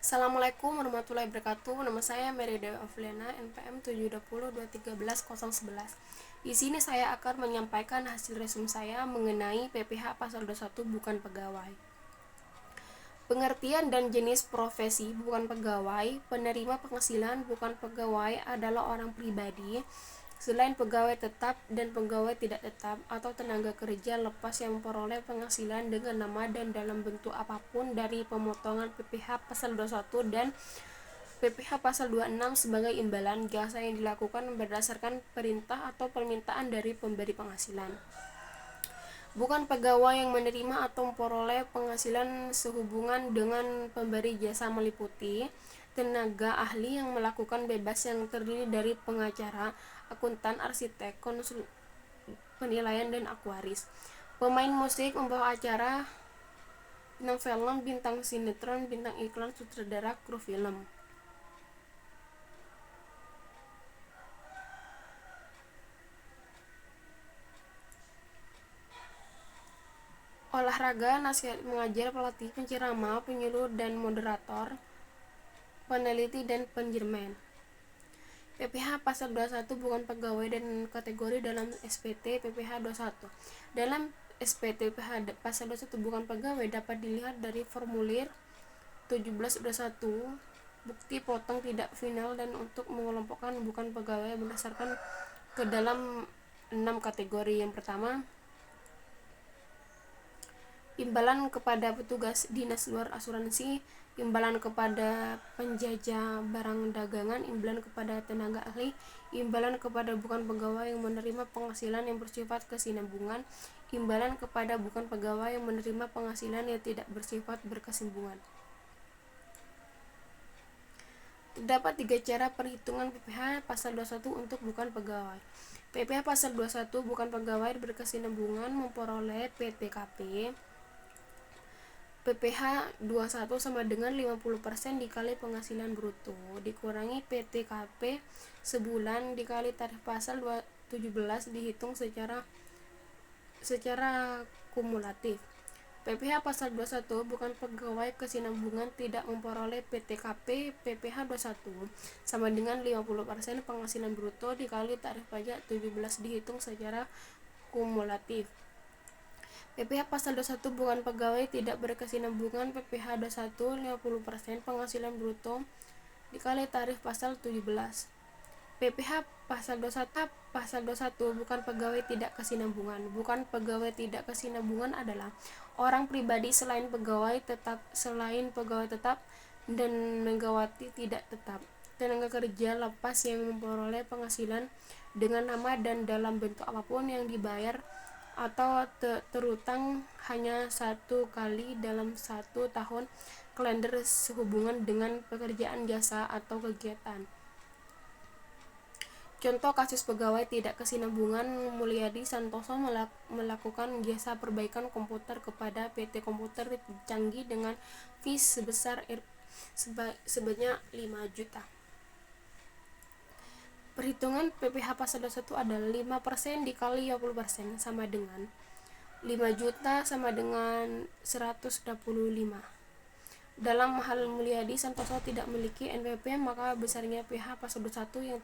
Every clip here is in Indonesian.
Assalamualaikum warahmatullahi wabarakatuh. Nama saya Merida Afliana, NPM 720231111. Di sini saya akan menyampaikan hasil resume saya mengenai PPh pasal 21 bukan pegawai. Pengertian dan jenis profesi bukan pegawai. Penerima penghasilan bukan pegawai adalah orang pribadi selain pegawai tetap dan pegawai tidak tetap atau tenaga kerja lepas yang memperoleh penghasilan dengan nama dan dalam bentuk apapun dari pemotongan PPh pasal 21 dan PPh pasal 26 sebagai imbalan jasa yang dilakukan berdasarkan perintah atau permintaan dari pemberi penghasilan. Bukan pegawai yang menerima atau memperoleh penghasilan sehubungan dengan pemberi jasa meliputi tenaga ahli yang melakukan bebas yang terdiri dari pengacara, akuntan, arsitek, konsul penilaian, dan aktuaris. Pemain musik, pembawa acara, bintang film, bintang sinetron, bintang iklan, sutradara, kru film. Olahraga, nasihat mengajar, pelatih, penceramah, penyuluh, dan moderator, peneliti, dan penjerman. PPh pasal 21 bukan pegawai dan kategori dalam SPT PPh 21. Dalam SPT PPh pasal 21 bukan pegawai dapat dilihat dari formulir 17-1 bukti potong tidak final dan untuk mengelompokkan bukan pegawai berdasarkan ke dalam 6 kategori. Yang pertama, imbalan kepada petugas dinas luar asuransi, imbalan kepada penjajah barang dagangan, imbalan kepada tenaga ahli, imbalan kepada bukan pegawai yang menerima penghasilan yang bersifat kesinambungan, imbalan kepada bukan pegawai yang menerima penghasilan yang tidak bersifat berkesinambungan. Terdapat 3 cara perhitungan PPh pasal 21 untuk bukan pegawai. PPh pasal 21 bukan pegawai berkesinambungan memperoleh PTKP. PPh 21 sama dengan 50% dikali penghasilan bruto dikurangi PTKP sebulan dikali tarif pasal 17 dihitung secara kumulatif. PPh pasal 21 bukan pegawai kesinambungan tidak memperoleh PTKP PPh 21 sama dengan 50% penghasilan bruto dikali tarif pajak 17 dihitung secara kumulatif. PPh pasal 21 bukan pegawai tidak berkesinambungan PPh 21 50% penghasilan bruto dikali tarif pasal 17. PPh pasal 21 bukan pegawai tidak kesinambungan. Bukan pegawai tidak kesinambungan adalah orang pribadi selain pegawai tetap dan megawati tidak tetap tenaga kerja lepas yang memperoleh penghasilan dengan nama dan dalam bentuk apapun yang dibayar atau terutang hanya 1 kali dalam 1 tahun kalender sehubungan dengan pekerjaan jasa atau kegiatan. Contoh kasus pegawai tidak kesinambungan: Mulyadi Santoso melakukan jasa perbaikan komputer kepada PT Komputer Canggih dengan fee sebanyak 5 juta. Perhitungan PPh pasal 21 adalah 5% dikali 50% sama dengan 5 juta sama dengan 125. Dalam hal Mulyadi Santoso tidak memiliki NPP, maka besarnya PPh pasal 21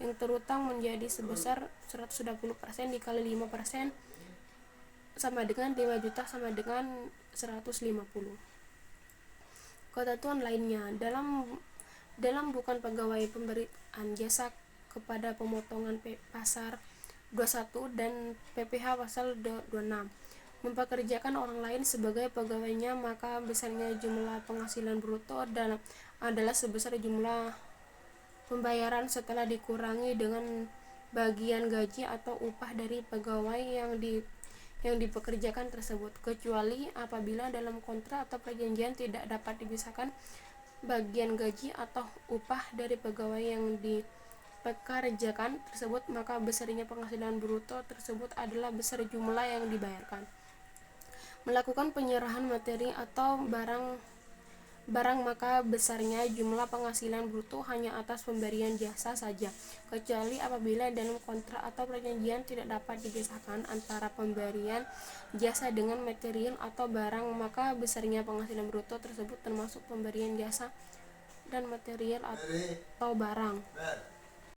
yang terutang menjadi sebesar 120% dikali 5% sama dengan 5 juta sama dengan 150. Ketentuan lainnya dalam bukan pegawai pemberian jasa kepada pemotongan pasal 21 dan PPh pasal 26 mempekerjakan orang lain sebagai pegawainya, maka besarnya jumlah penghasilan bruto adalah sebesar jumlah pembayaran setelah dikurangi dengan bagian gaji atau upah dari pegawai yang dipekerjakan tersebut, kecuali apabila dalam kontrak atau perjanjian tidak dapat dipisahkan bagian gaji atau upah dari pegawai yang dipekerjakan tersebut, maka besarnya penghasilan bruto tersebut adalah besar jumlah yang dibayarkan. Melakukan penyerahan materi atau barang barang, maka besarnya jumlah penghasilan bruto hanya atas pemberian jasa saja, kecuali apabila dalam kontrak atau perjanjian tidak dapat dipisahkan antara pemberian jasa dengan material atau barang, maka besarnya penghasilan bruto tersebut termasuk pemberian jasa dan material atau barang.